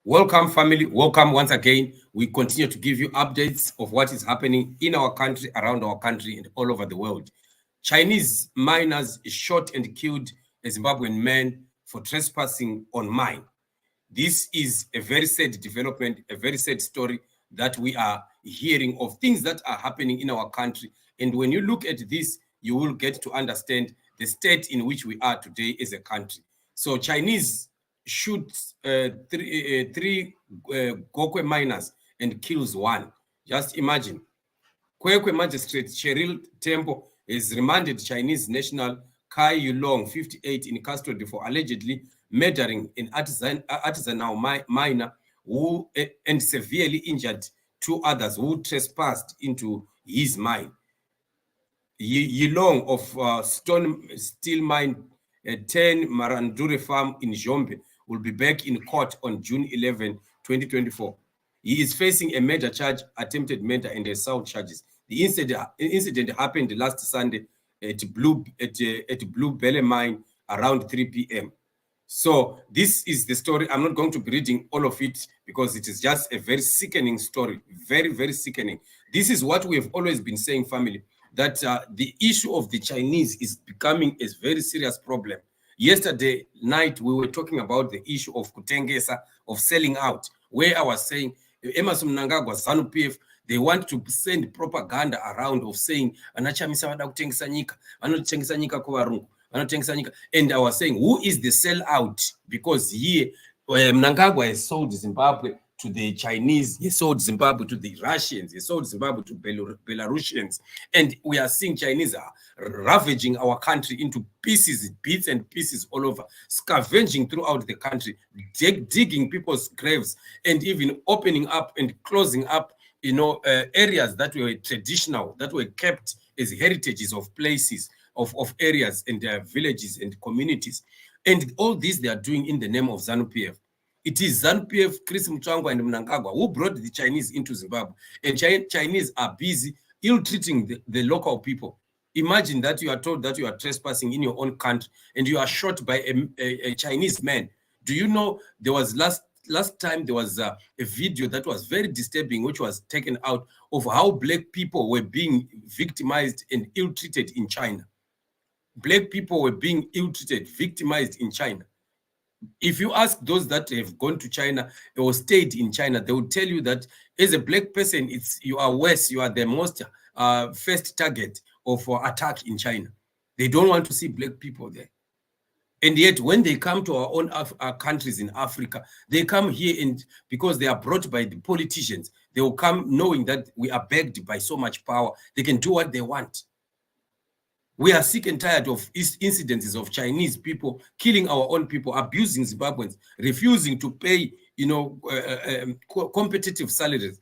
Welcome, family. Welcome once again. We continue to give you updates of what is happening in our country, around our country, and all over the world. Chinese miners shot and killed a Zimbabwean man for trespassing on mine. This is a very sad development, a very sad story that we are hearing of things that are happening in our country. And when you look at this, you will get to understand the state in which we are today as a country. So Chinese shoots three Gokwe miners and kills one. Just imagine. Kwekwe Magistrate Cheryl Temple has remanded Chinese national Kai Yulong, 58, in custody for allegedly murdering an artisanal miner who and severely injured two others who trespassed into his mine. Yulong of steel mine 10 Marandure farm in ZHOMBE will be back in court on June 11, 2024. He is facing a murder charge, attempted murder, and assault charges. The incident happened last Sunday at Blue Belly Mine around 3 p.m. So this is the story. I'm not going to be reading all of it because it is just a very sickening story. Very, very sickening. This is what we have always been saying, family, that the issue of the Chinese is becoming a very serious problem. Yesterday night, we were talking about the issue of kutengesa, of selling out, where I was saying, Emerson Mnangagwa, ZANU PF, they want to send propaganda around of saying, and I was saying, who is the sellout? Because here, Mnangagwa has sold Zimbabwe to the Chinese, he sold Zimbabwe to the Russians, he sold Zimbabwe to Belarusians, and we are seeing Chinese are ravaging our country into pieces, bits and pieces all over, scavenging throughout the country, digging people's graves, and even opening up and closing up, areas that were traditional, that were kept as heritages of places, of areas and villages and communities. And all this they are doing in the name of ZANU PF. It is ZANU PF, Chris Mutsvangwa and Mnangagwa who brought the Chinese into Zimbabwe. And Chinese are busy ill-treating the local people. Imagine that you are told that you are trespassing in your own country and you are shot by a Chinese man. Do you know there was last time there was a video that was very disturbing, which was taken out of how black people were being victimized and ill-treated in China. Black people were being ill-treated, victimized in China. If you ask those that have gone to China or stayed in China, they will tell you that as a black person, you are worse, you are the most first target of attack in China. They don't want to see black people there. And yet, when they come to our own countries in Africa, they come here and because they are brought by the politicians, they will come knowing that we are backed by so much power, they can do what they want. We are sick and tired of incidences of Chinese people killing our own people, abusing Zimbabweans, refusing to pay, competitive salaries,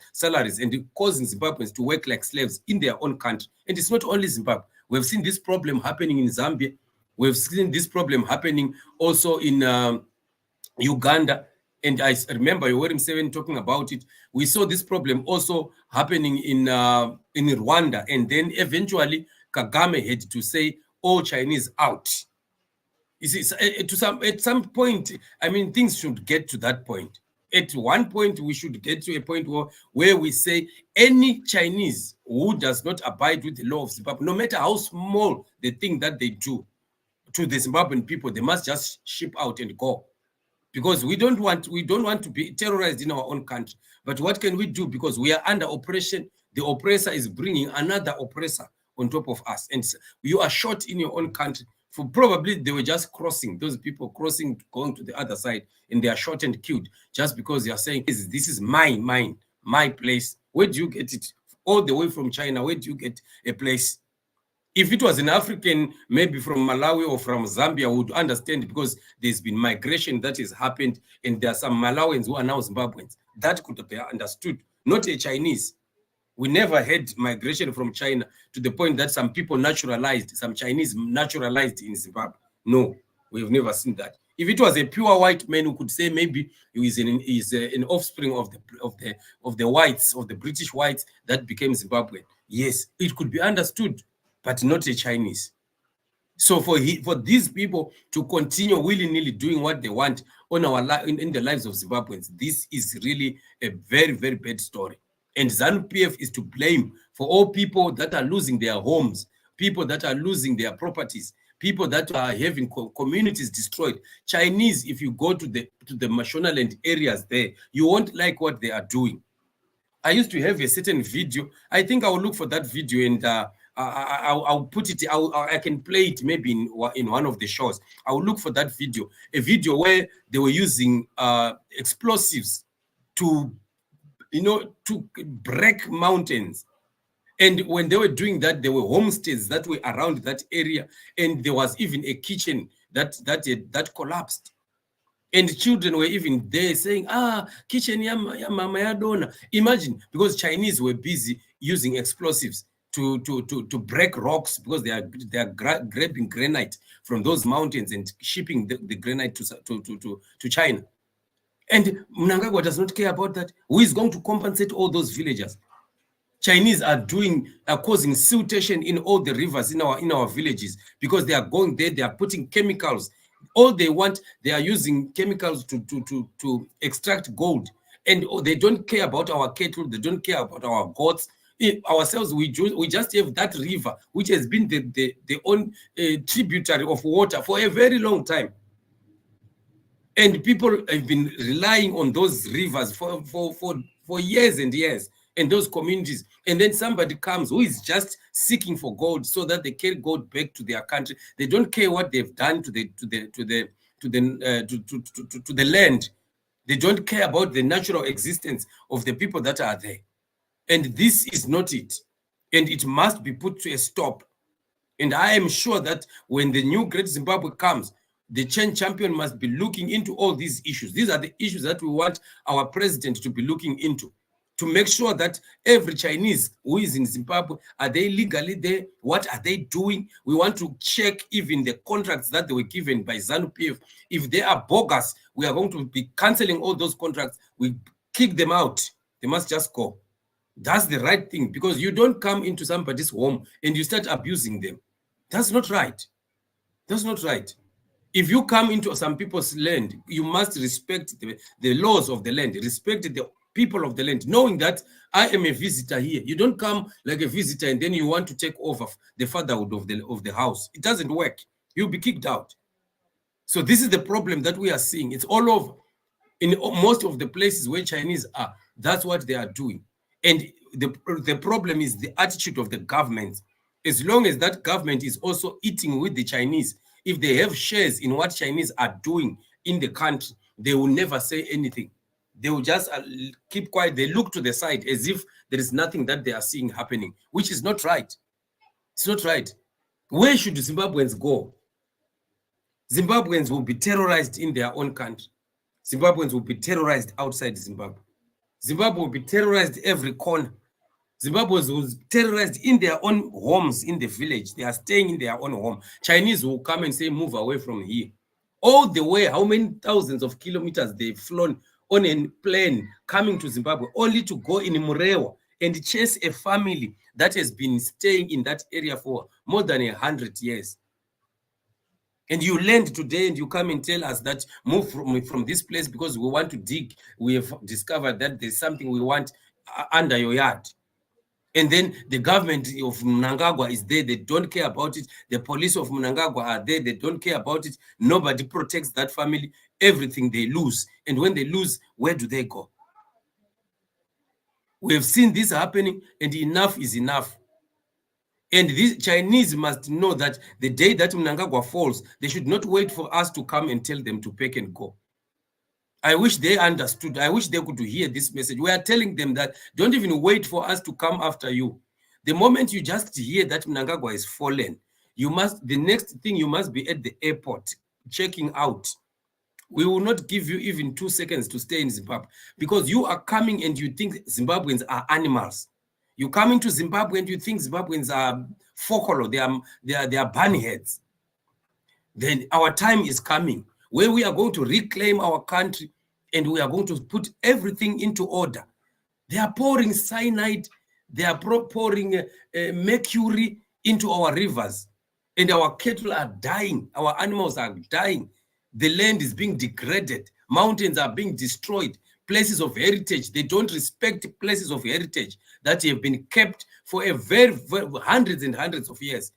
and causing Zimbabweans to work like slaves in their own country. And it's not only Zimbabwe. We've seen this problem happening in Zambia. We've seen this problem happening also in Uganda. And I remember Yoweri Museveni talking about it. We saw this problem also happening in Rwanda. And then eventually Kagame had to say, all Chinese out. At some point, I mean, things should get to that point. At one point, we should get to a point where we say any Chinese who does not abide with the law of Zimbabwe, no matter how small the thing that they do to the Zimbabwean people, they must just ship out and go. Because we don't want to be terrorized in our own country. But what can we do? Because we are under oppression. The oppressor is bringing another oppressor on top of us. And you are shot in your own country. For probably they were just crossing, those people crossing, going to the other side, and they are shot and killed just because they are saying, this is my place. Where do you get it? All the way from China, where do you get a place? If it was an African, maybe from Malawi or from Zambia, would understand because there's been migration that has happened, and there are some Malawians who are now Zimbabweans. That could be understood, not a Chinese. We never had migration from China to the point that some people naturalized, some Chinese naturalized in Zimbabwe. No, we've never seen that. If it was a pure white man who could say maybe he is an offspring of the whites, of the British whites that became Zimbabwean, yes, it could be understood, but not a Chinese. So for these people to continue willy-nilly doing what they want on our in the lives of Zimbabweans, this is really a very, very bad story. And ZANU-PF is to blame for all people that are losing their homes, people that are losing their properties, people that are having communities destroyed. Chinese, if you go to the Mashonaland areas there, you won't like what they are doing. I used to have a certain video. I think I will look for that video and I'll put it. I can play it maybe in one of the shows. I will look for that video. A video where they were using explosives to, to break mountains. And when they were doing that, there were homesteads that were around that area, and there was even a kitchen that collapsed. And children were even there saying, kitchen ya mama ya dona. Imagine, because Chinese were busy using explosives to break rocks, because they are grabbing granite from those mountains and shipping the granite to China. And Mnangagwa does not care about that. Who is going to compensate all those villagers? Chinese are causing siltation in all the rivers in our villages, because they are going there, they are putting chemicals. All they want, they are using chemicals to extract gold, and they don't care about our cattle, they don't care about our goats. Ourselves, we just have that river, which has been the own tributary of water for a very long time. And people have been relying on those rivers for years and years, and those communities. And then somebody comes who is just seeking for gold so that they carry gold back to their country. They don't care what they've done to the land. They don't care about the natural existence of the people that are there. And this is not it. And it must be put to a stop. And I am sure that when the new Great Zimbabwe comes, the change champion must be looking into all these issues. These are the issues that we want our president to be looking into, to make sure that every Chinese who is in Zimbabwe, are they legally there? What are they doing? We want to check even the contracts that they were given by ZANU-PF. If they are bogus, we are going to be canceling all those contracts. We kick them out. They must just go. That's the right thing, because you don't come into somebody's home and you start abusing them. That's not right. That's not right. If you come into some people's land, you must respect the laws of the land, respect the people of the land, knowing that I am a visitor here. You don't come like a visitor and then you want to take over the fatherhood of the house. It doesn't work. You'll be kicked out. So this is the problem that we are seeing. It's all over. In most of the places where Chinese are, that's what they are doing. And the problem is the attitude of the government. As long as that government is also eating with the Chinese, if they have shares in what Chinese are doing in the country, they will never say anything. They will just keep quiet. They look to the side as if there is nothing that they are seeing happening, which is not right. It's not right. Where should Zimbabweans go? Zimbabweans will be terrorized in their own country. Zimbabweans will be terrorized outside Zimbabwe. Zimbabwe will be terrorized every corner. Zimbabweans will be terrorized in their own homes in the village. They are staying in their own home. Chinese will come and say, move away from here. All the way, how many thousands of kilometers they've flown on a plane coming to Zimbabwe, only to go in Murewa and chase a family that has been staying in that area for more than 100 years. And you land today and you come and tell us that move from this place because we want to dig. We have discovered that there's something we want under your yard. And then the government of Mnangagwa is there. They don't care about it. The police of Mnangagwa are there. They don't care about it. Nobody protects that family. Everything they lose. And when they lose, where do they go? We have seen this happening, and enough is enough. And these Chinese must know that the day that Mnangagwa falls, they should not wait for us to come and tell them to pack and go. I wish they understood. I wish they could hear this message. We are telling them that don't even wait for us to come after you. The moment you just hear that Mnangagwa is fallen, the next thing you must be at the airport checking out. We will not give you even 2 seconds to stay in Zimbabwe, because you are coming and you think Zimbabweans are animals. You come into Zimbabwe and you think Zimbabweans are folklore, they are bunnyheads. Then our time is coming where we are going to reclaim our country and we are going to put everything into order. They are pouring cyanide, they are pouring mercury into our rivers. And our cattle are dying. Our animals are dying. The land is being degraded. Mountains are being destroyed. Places of heritage, they don't respect places of heritage that have been kept for very hundreds and hundreds of years.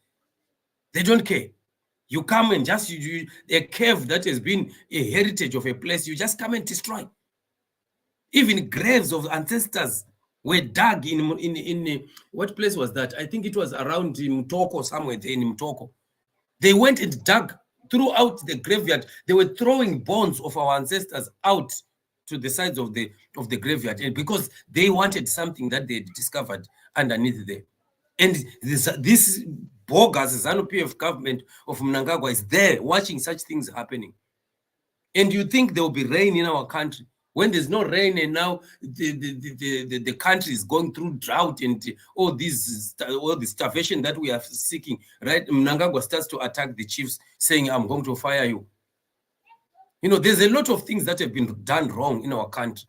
They don't care. You come and just a cave that has been a heritage of a place, you just come and destroy. Even graves of ancestors were dug in what place was that? I think it was around Mtoko, somewhere there in Mtoko. They went and dug throughout the graveyard. They were throwing bones of our ancestors out to the sides of the graveyard, and because they wanted something that they discovered underneath there. And this bogus ZANU-PF government of Mnangagwa is there watching such things happening. And you think there will be rain in our country when there's no rain, and now the country is going through drought and all the starvation that we are seeking, right? Mnangagwa starts to attack the chiefs saying, I'm going to fire you. You know, there's a lot of things that have been done wrong in our country.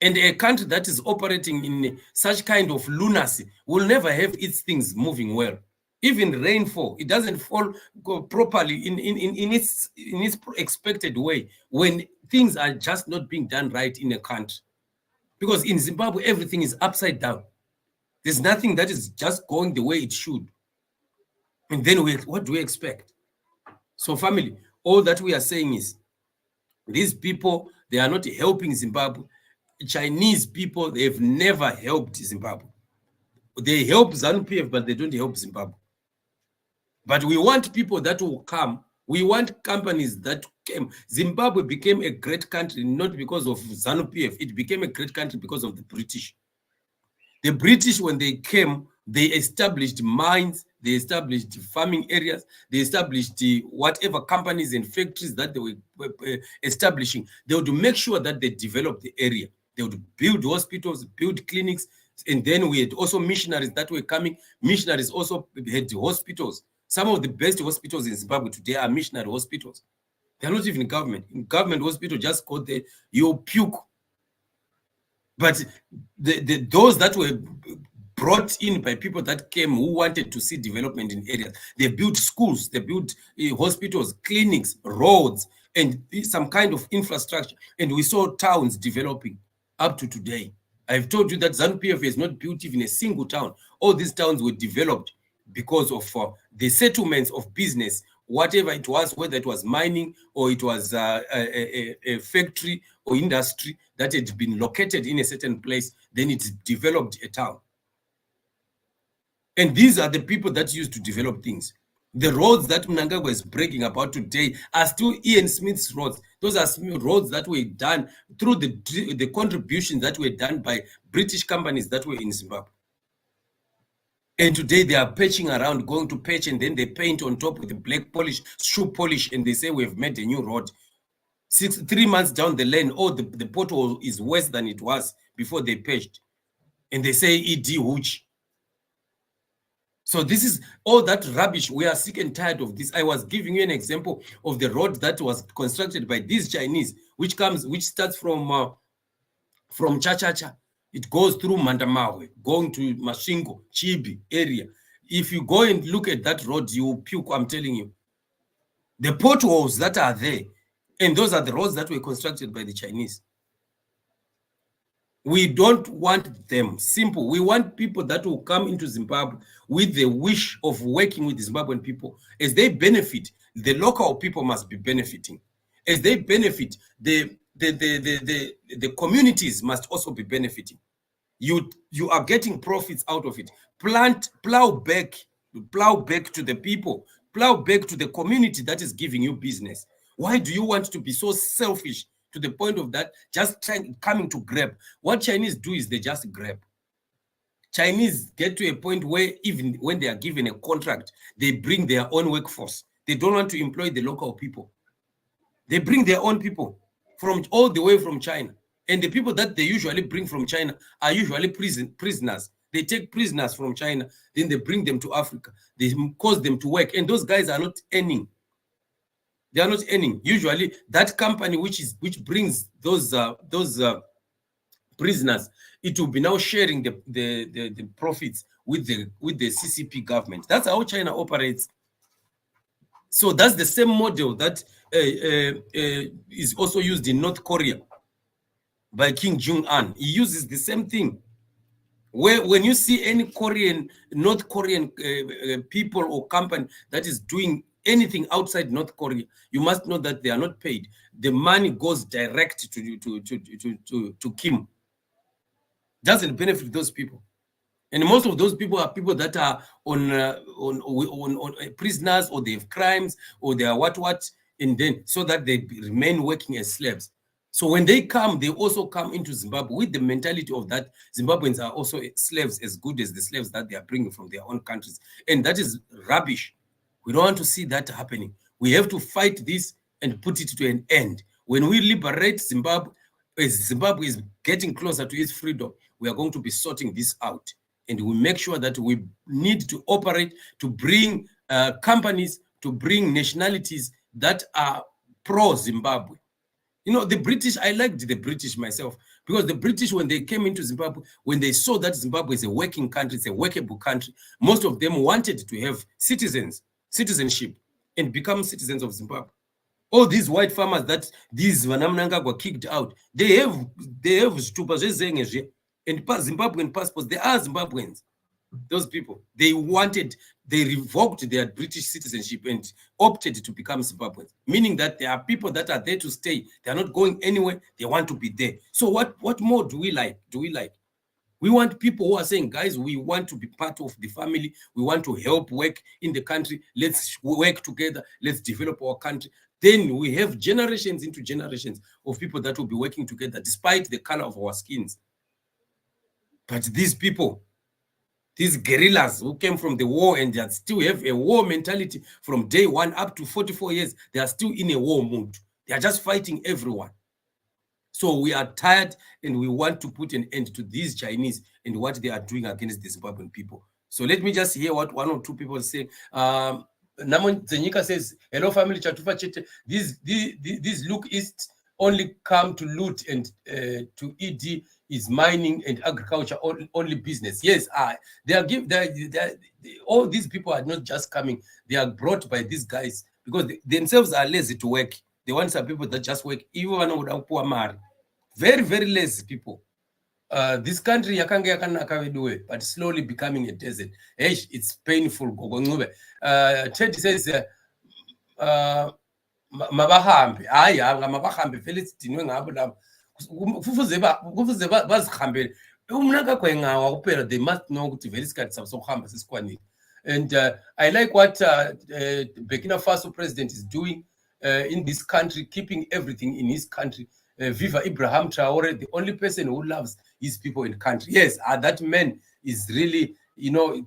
And a country that is operating in such kind of lunacy will never have its things moving well. Even rainfall, it doesn't fall properly in its expected way when things are just not being done right in a country. Because in Zimbabwe, everything is upside down. There's nothing that is just going the way it should. And then what do we expect? So family, all that we are saying is, these people, they are not helping Zimbabwe. Chinese people, they've never helped Zimbabwe. They help ZANU-PF, but they don't help Zimbabwe. But we want people that will come. We want companies that came. Zimbabwe became a great country not because of ZANU-PF. It became a great country because of the British. The British, when they came, they established mines, they established farming areas, they established whatever companies and factories that they were establishing. They would make sure that they developed the area. They would build hospitals, build clinics, and then we had also missionaries that were coming. Missionaries also had hospitals. Some of the best hospitals in Zimbabwe today are missionary hospitals. They're not even government. In government hospital, just go there, you'll puke. But those that were brought in by people that came who wanted to see development in areas, they built schools, they built hospitals, clinics, roads, and some kind of infrastructure. And we saw towns developing up to today. I've told you that ZANU-PF has not built even a single town. All these towns were developed because of the settlements of business, whatever it was, whether it was mining or it was a factory or industry that had been located in a certain place, then it developed a town. And these are the people that used to develop things. The roads that Mnangagwa is bragging about today are still Ian Smith's roads. Those are roads that were done through the contributions that were done by British companies that were in Zimbabwe. And today they are patching around, going to patch, and then they paint on top with the black polish, shoe polish, and they say we've made a new road. 3 months down the lane, the pothole is worse than it was before they patched. And they say ED hooch. So this is all that rubbish. We are sick and tired of this. I was giving you an example of the road that was constructed by these Chinese, which starts from Chachacha. It goes through Mandamawe, going to Mashingo, Chibi area. If you go and look at that road, you will puke, I'm telling you. The potholes that are there, and those are the roads that were constructed by the Chinese. We don't want them. Simple. We want people that will come into Zimbabwe with the wish of working with the Zimbabwean people. As they benefit, the local people must be benefiting. As they benefit, the communities must also be benefiting. You are getting profits out of it. Plow back to the people, plow back to the community that is giving you business. Why do you want to be so selfish to the point of that, just coming to grab? What Chinese do is they just grab. Chinese get to a point where even when they are given a contract, they bring their own workforce. They don't want to employ the local people. They bring their own people from all the way from China. And the people that they usually bring from China are usually prisoners. They take prisoners from China, then they bring them to Africa. They cause them to work. And those guys are not earning. They are not earning. Usually, that company which brings those prisoners, it will be now sharing the profits with the CCP government. That's how China operates. So that's the same model that is also used in North Korea by Kim Jong-un. He uses the same thing. When you see any North Korean people or company that is doing anything outside North Korea, you must know that they are not paid. The money goes direct to Kim. Doesn't benefit those people. And most of those people are people that are on prisoners, or they have crimes, or they are what, and then so that they remain working as slaves. So when they come, they also come into Zimbabwe with the mentality of that Zimbabweans are also slaves as good as the slaves that they are bringing from their own countries. And that is rubbish. We don't want to see that happening. We have to fight this and put it to an end. When we liberate Zimbabwe, as Zimbabwe is getting closer to its freedom, we are going to be sorting this out. And we make sure that we need to operate to bring companies, to bring nationalities that are pro-Zimbabwe. You know, the British, I liked the British myself, because the British, when they came into Zimbabwe, when they saw that Zimbabwe is a working country, it's a workable country, most of them wanted to have citizenship, and become citizens of Zimbabwe. All these white farmers that these Vanamnanga were kicked out, they have stupa zvezenge and Zimbabwean passports. They are Zimbabweans. Those people, they revoked their British citizenship and opted to become Zimbabweans, meaning that there are people that are there to stay. They are not going anywhere. They want to be there. So what more do we like? We want people who are saying, guys, we want to be part of the family. We want to help work in the country. Let's work together. Let's develop our country. Then we have generations into generations of people that will be working together despite the color of our skins. But these people, these guerrillas who came from the war and that still have a war mentality from day one up to 44 years, they are still in a war mood. They are just fighting everyone. So we are tired, and we want to put an end to these Chinese and what they are doing against the Zimbabwean people. So let me just hear what one or two people say. Namon Zenika says, hello family, Chatufa Chete. These look east only come to loot, and to ED is mining and agriculture only business. Yes, all these people are not just coming. They are brought by these guys because they themselves are lazy to work. They want some people that just work. Even very, very lazy people. This country, but slowly becoming a desert. It's painful. Ted says, mabahambe hayi mabahambe vele sidinwe ngabo labo kufuze bazihambele umna kagwengawa kuphela. They must know ukuthi vele isikhathi sabo sokuhamba sesikwanile. And I like what Burkina Faso president is doing in this country, keeping everything in his country. Viva Ibrahim Traore, the only person who loves his people in the country. Yes, that man is really,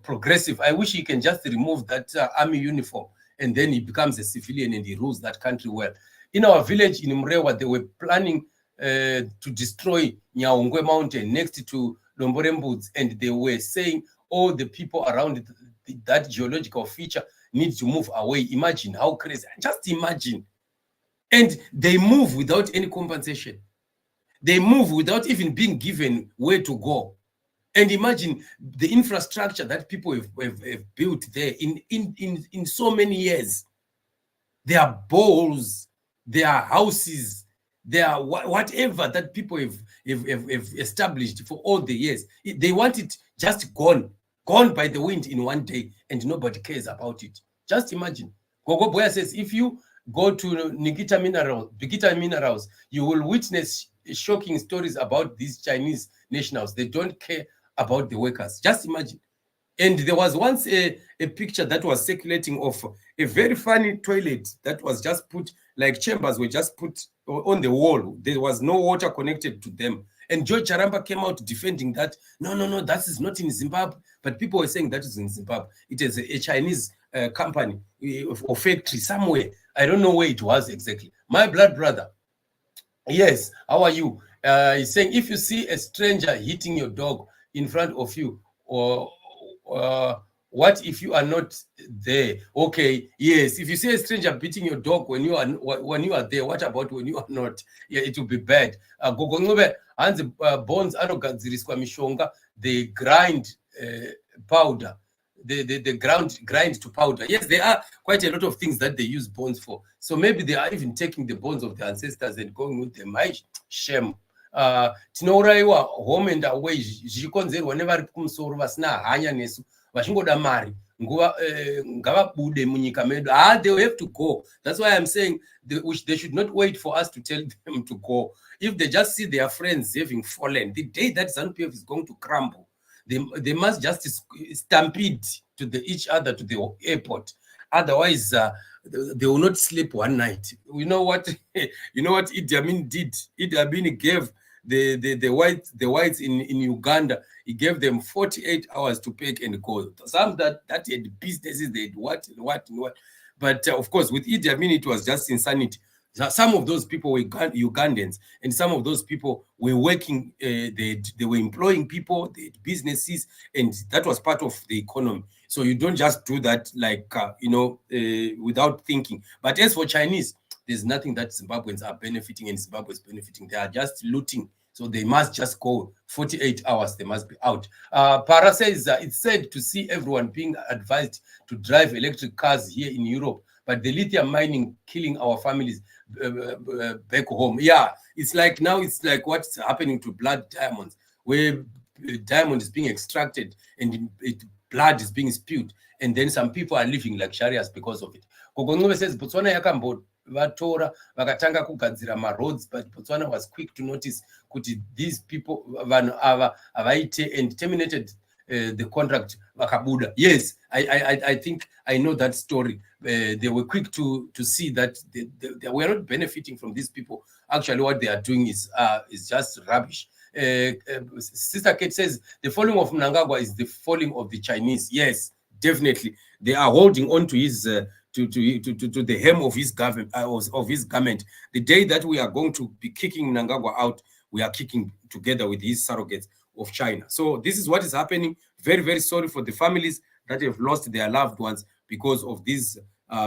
progressive. I wish he can just remove that army uniform, and then he becomes a civilian and he rules that country well. In our village in Mrewa, they were planning to destroy Nyaungwe Mountain next to Lomborembuds, and they were saying all the people around that geological feature need to move away. Imagine how crazy. Just imagine. And they move without any compensation. They move without even being given where to go. And imagine the infrastructure that people have built there in so many years. There are bowls, there are houses, there are whatever that people have established for all the years. They want it just gone by the wind in one day, and nobody cares about it. Just imagine. Gogo Boya says, if you go to Bigita Minerals, you will witness shocking stories about these Chinese nationals. They don't care about the workers. Just imagine. And there was once a picture that was circulating of a very funny toilet that was just put, like chambers were just put on the wall. There was no water connected to them. And George Charamba came out defending that. No, that is not in Zimbabwe. But people were saying that is in Zimbabwe. It is a Chinese company or factory somewhere. I don't know where it was exactly. My blood brother. Yes, how are you? He's saying, if you see a stranger hitting your dog in front of you, or what if you are not there? Okay, yes. If you see a stranger beating your dog when you are there, what about when you are not? Yeah, it will be bad. Bones mishonga, they grind powder. grind to powder. Yes, there are quite a lot of things that they use bones for. So maybe they are even taking the bones of the ancestors and going with them. My shame. Tinouraiwa home and away zvichikonzerwa nevari kumusoro vasina hanya nesu vachingoda mari nguva ngavabude munyika medu. They have to go. That's why I'm saying they should not wait for us to tell them to go. If they just see their friends having fallen, the day that ZANU-PF is going to crumble, they must just stampede to each other to the airport. Otherwise, they will not sleep one night. You know what? You know what Idi Amin did? Idi Amin gave the whites in Uganda. He gave them 48 hours to pack and go. Some that had businesses, they had what. But of course, with Idi Amin, it was just insanity. Some of those people were Ugandans, and some of those people were working. They were employing people, they had businesses, and that was part of the economy. So you don't just do that like without thinking. But as for Chinese, there's nothing that Zimbabweans are benefiting and Zimbabwe is benefiting. They are just looting. So they must just go 48 hours. They must be out. Para says it's sad to see everyone being advised to drive electric cars here in Europe, but the lithium mining killing our families back home. Yeah, it's like now it's like what's happening to blood diamonds, where diamond is being extracted and blood is being spewed, and then some people are living luxurious because of it. Gogongobe says Botswana yakambo vatora vakatanga kugadzira roads, but Botswana was quick to notice kuti these people vanhu ava avaite and terminated the contract vakabuda. Yes, I think I know that story. They were quick to see that they were not benefiting from these people. Actually, what they are doing is just rubbish. Sister Kate says the falling of Mnangagwa is the falling of the Chinese. Yes, definitely. They are holding on to his to the hem of his government of his garment. The day that we are going to be kicking Mnangagwa out, we are kicking together with his surrogates of China. So this is what is happening. Very, very sorry for the families that have lost their loved ones because of these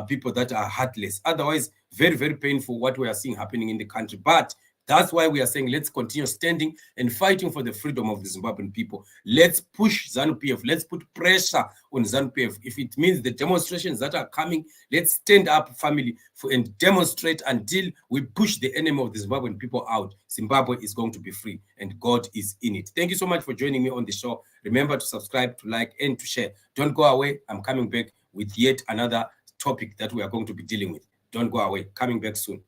people that are heartless. Otherwise, very, very painful what we are seeing happening in the country. But that's why we are saying let's continue standing and fighting for the freedom of the Zimbabwean people. Let's push ZANU-PF. Let's put pressure on ZANU-PF. If it means the demonstrations that are coming, let's stand up, family, and demonstrate until we push the enemy of the Zimbabwean people out. Zimbabwe is going to be free, and God is in it. Thank you so much for joining me on the show. Remember to subscribe, to like, and to share. Don't go away. I'm coming back with yet another topic that we are going to be dealing with. Don't go away. Coming back soon.